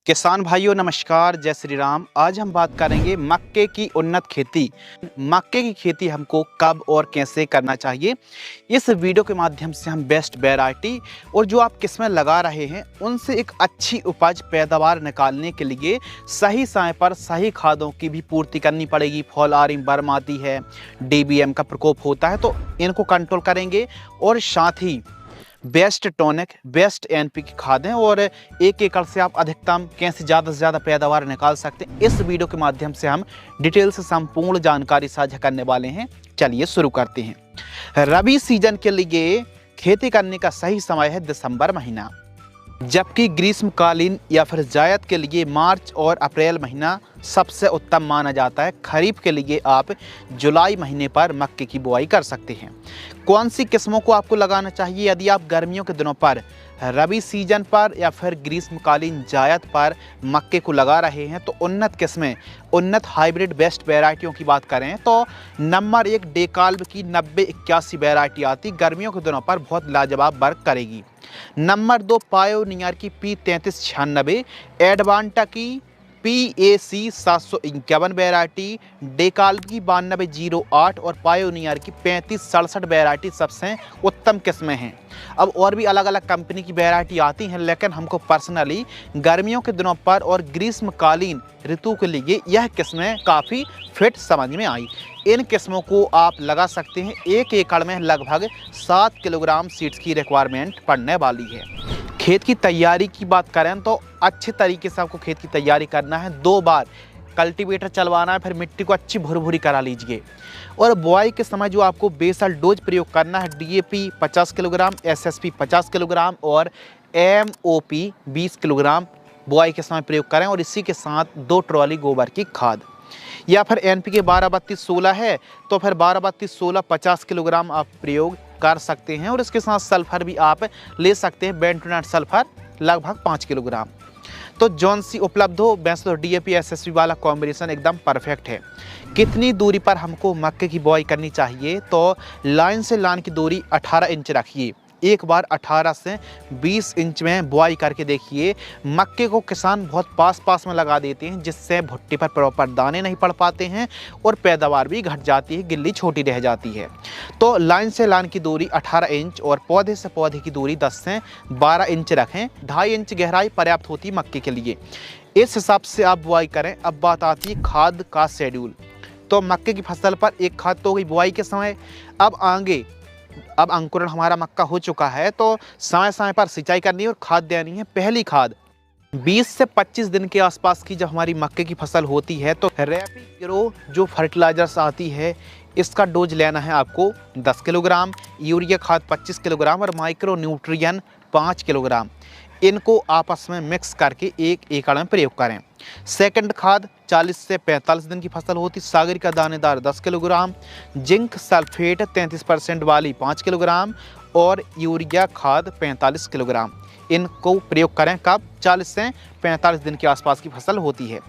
किसान भाइयों नमस्कार, जय श्री राम। आज हम बात करेंगे मक्के की उन्नत खेती। मक्के की खेती हमको कब और कैसे करना चाहिए। इस वीडियो के माध्यम से हम बेस्ट वैरायटी और जो आप किस्में लगा रहे हैं उनसे एक अच्छी उपज पैदावार निकालने के लिए सही समय पर सही खादों की भी पूर्ति करनी पड़ेगी। फॉल आर्मी बर्म आती है, DBM का प्रकोप होता है, तो इनको कंट्रोल करेंगे और साथ ही बेस्ट टॉनिक, बेस्ट NPK खादें और एक एकड़ से आप अधिकतम कैसे ज़्यादा से ज़्यादा पैदावार निकाल सकते हैं, इस वीडियो के माध्यम से हम डिटेल से संपूर्ण जानकारी साझा करने वाले हैं। चलिए शुरू करते हैं। रबी सीजन के लिए खेती करने का सही समय है दिसंबर महीना, जबकि ग्रीष्मकालीन या फिर जायद के लिए मार्च और अप्रैल महीना सबसे उत्तम माना जाता है। खरीफ के लिए आप जुलाई महीने पर मक्के की बुआई कर सकते हैं। कौन सी किस्मों को आपको लगाना चाहिए यदि आप गर्मियों के दिनों पर रबी सीजन पर या फिर ग्रीष्मकालीन जायद पर मक्के को लगा रहे हैं, तो उन्नत किस्में, उन्नत हाइब्रिड बेस्ट वैरायटियों की बात करें तो नंबर 1 डेकाल्ब की 9081 वैरायटी आती, गर्मियों के दिनों पर बहुत लाजवाब वर्क करेगी। नंबर 2 पायोनियर की P3396, एडवांटा की PAC 751 वैरायटी, डेकाल्ब की 9208 और पायोनियर की 3567 वैरायटी सबसे उत्तम किस्में हैं। अब और भी अलग अलग कंपनी की वैरायटी आती हैं, लेकिन हमको पर्सनली गर्मियों के दिनों पर और ग्रीष्मकालीन ऋतु के लिए यह किस्में काफ़ी फिट समझ में आई। इन किस्मों को आप लगा सकते हैं। एक एकड़ में लगभग 7 किलोग्राम सीड्स की रिक्वायरमेंट पड़ने वाली है। खेत की तैयारी की बात करें तो अच्छे तरीके से आपको खेत की तैयारी करना है। 2 बार कल्टीवेटर चलवाना है, फिर मिट्टी को अच्छी भुरभुरी करा लीजिए। और बुआई के समय जो आपको बेसल डोज प्रयोग करना है, DAP 50 किलोग्राम, SSP 50 किलोग्राम और MOP 20 किलोग्राम बुआई के समय प्रयोग करें। और इसी के साथ 2 ट्रॉली गोबर की खाद, या फिर NPK 12-32-16 है तो फिर 12-32-16 50 किलोग्राम आप प्रयोग कर सकते हैं। और इसके साथ सल्फर भी आप ले सकते हैं, बेंटोनेट सल्फर लगभग 5 किलोग्राम। तो जौन सी उपलब्ध हो, वैसे तो DAP SSP वाला कॉम्बिनेशन एकदम परफेक्ट है। कितनी दूरी पर हमको मक्के की बुआई करनी चाहिए, तो लाइन से लाइन की दूरी 18 इंच रखिए। एक बार 18 से 20 इंच में बुआई करके देखिए। मक्के को किसान बहुत पास पास में लगा देते हैं, जिससे भुट्टे पर प्रॉपर दाने नहीं पड़ पाते हैं और पैदावार भी घट जाती है, गिल्ली छोटी रह जाती है। तो लाइन से लाइन की दूरी 18 इंच और पौधे से पौधे की दूरी 10 से 12 इंच रखें। 2.5 इंच गहराई पर्याप्त होती है मक्के के लिए। इस हिसाब से आप बुआई करें। अब बात आती है खाद का शेड्यूल। तो मक्के की फसल पर एक खाद तो गई बुआई के समय। अब अंकुरण हमारा मक्का हो चुका है, तो समय समय पर सिंचाई करनी है और खाद देनी है। पहली खाद 20 से 25 दिन के आसपास की जब हमारी मक्के की फसल होती है, तो रैपिड ग्रो जो फर्टिलाइजर्स आती है, इसका डोज लेना है आपको 10 किलोग्राम, यूरिया खाद 25 किलोग्राम और माइक्रो न्यूट्रियन 5 किलोग्राम। इनको आपस में मिक्स करके एक एकड़ में प्रयोग करें। सेकंड खाद 40 से 45 दिन की फसल होती, सागर का दानेदार 10 किलोग्राम, जिंक सल्फेट 33% वाली 5 किलोग्राम और यूरिया खाद 45 किलोग्राम। इनको प्रयोग करें कब? 40 से 45 दिन के आसपास की फसल होती है।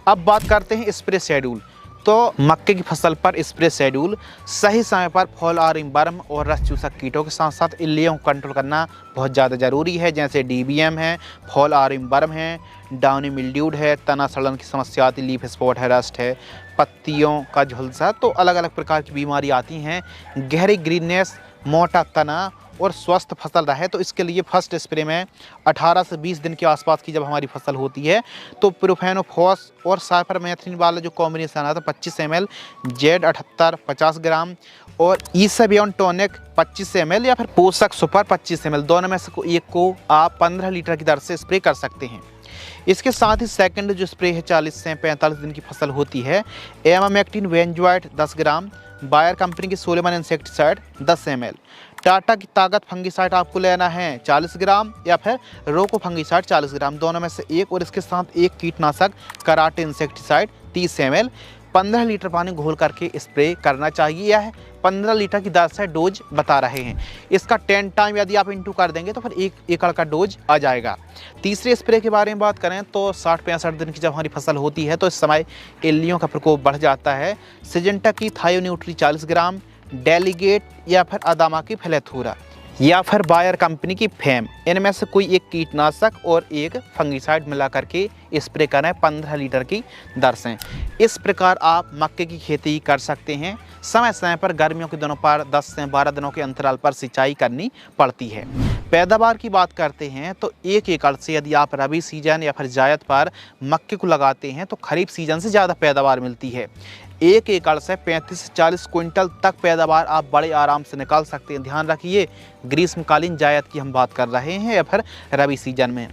अब बात करते हैं स्प्रे शेड्यूल। तो मक्के की फसल पर स्प्रे शेड्यूल सही समय पर फॉल आर्मी बर्म और रस चूसक कीटों के साथ साथ इल्लियों को कंट्रोल करना बहुत ज़्यादा ज़रूरी है, जैसे DBM है, फॉल आर्मी बर्म है, डाउनी मिल्ड्यूड है, तना सड़न की समस्या आती, लीफ स्पॉट है, रस्ट है, पत्तियों का झुलसा, तो अलग अलग प्रकार की बीमारी आती हैं। गहरी ग्रीननेस, मोटा तना और स्वस्थ फसल रहे, तो इसके लिए फर्स्ट स्प्रे में 18 से 20 दिन के आसपास की जब हमारी फसल होती है, तो प्रोफेनोफॉस और साइपरमेथ्रिन वाला जो कॉम्बिनेशन आता है 25 ml, Z78 50 ग्राम और ईसेबियन टॉनिक 25 ml या फिर पोषक सुपर 25 ml, दोनों में से एक को आप 15 लीटर की दर से स्प्रे कर सकते हैं। इसके साथ ही सेकंड जो स्प्रे है 40 से 45 दिन की फसल होती है, एमामेक्टिन वेंजॉइट 10 ग्राम, बायर कंपनी की सोलेमन इंसेक्टिसाइड 10 ml, टाटा की ताकत फंगिसाइड आपको लेना है 40 ग्राम या फिर रोको फंगिसाइड 40 ग्राम, दोनों में से एक, और इसके साथ एक कीटनाशक कराटे इंसेक्टिसाइड 30 ml 15 लीटर पानी घोल करके स्प्रे करना चाहिए। यह 15 लीटर की दर से डोज बता रहे हैं। इसका 10 टाइम यदि आप इंटू कर देंगे तो फिर 1 एकड़ का डोज आ जाएगा। तीसरे स्प्रे के बारे में बात करें तो 60-65 दिन की जब हमारी फसल होती है, तो इस समय इल्लियों का प्रकोप बढ़ जाता है। सिजेंटा की थायोन्यूट्री 40 ग्राम, डेलीगेट या फिर अदामा की फ्लेथूरा या फिर बायर कंपनी की फेम, इनमें से कोई एक कीटनाशक और एक फंगिसाइड मिला करके स्प्रे करें 15 लीटर की दर से। इस प्रकार आप मक्के की खेती कर सकते हैं। समय समय पर गर्मियों के दिनों पर 10 से 12 दिनों के अंतराल पर सिंचाई करनी पड़ती है। पैदावार की बात करते हैं तो 1 एकड़ से यदि आप रबी सीजन या फिर जायद पर मक्के को लगाते हैं तो खरीफ सीजन से ज़्यादा पैदावार मिलती है। 1 एकड़ से 35 से 40 क्विंटल तक पैदावार आप बड़े आराम से निकाल सकते हैं। ध्यान रखिए, ग्रीष्मकालीन जायद की हम बात कर रहे हैं या फिर रबी सीजन में।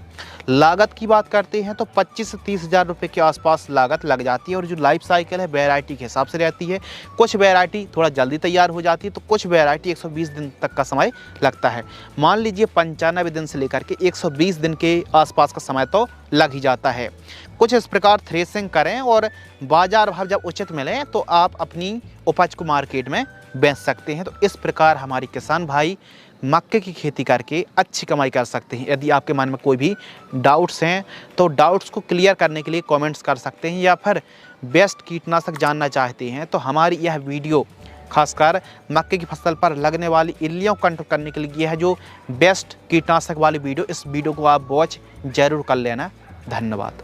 लागत की बात करते हैं तो 25 से 30 हज़ार रुपये के आसपास लागत लग जाती है और जो लाइफ साइकिल है वैरायटी के हिसाब से रहती है। कुछ वैरायटी थोड़ा जल्दी तैयार हो जाती है तो कुछ वैरायटी 120 दिन तक का समय लगता है। मान लीजिए 95 दिन से लेकर के 120 दिन के आसपास का समय तो लग ही जाता है। कुछ इस प्रकार थ्रेसिंग करें और बाजार भाव जब उचित मिले तो आप अपनी उपज को मार्केट में बेच सकते हैं। तो इस प्रकार हमारे किसान भाई मक्के की खेती करके अच्छी कमाई कर सकते हैं। यदि आपके मन में कोई भी डाउट्स हैं तो डाउट्स को क्लियर करने के लिए कमेंट्स कर सकते हैं, या फिर बेस्ट कीटनाशक जानना चाहते हैं तो हमारी यह वीडियो खासकर मक्के की फसल पर लगने वाली इल्लियों को कंट्रोल करने के लिए है जो बेस्ट कीटनाशक वाली वीडियो, इस वीडियो को आप वॉच जरूर कर लेना। धन्यवाद।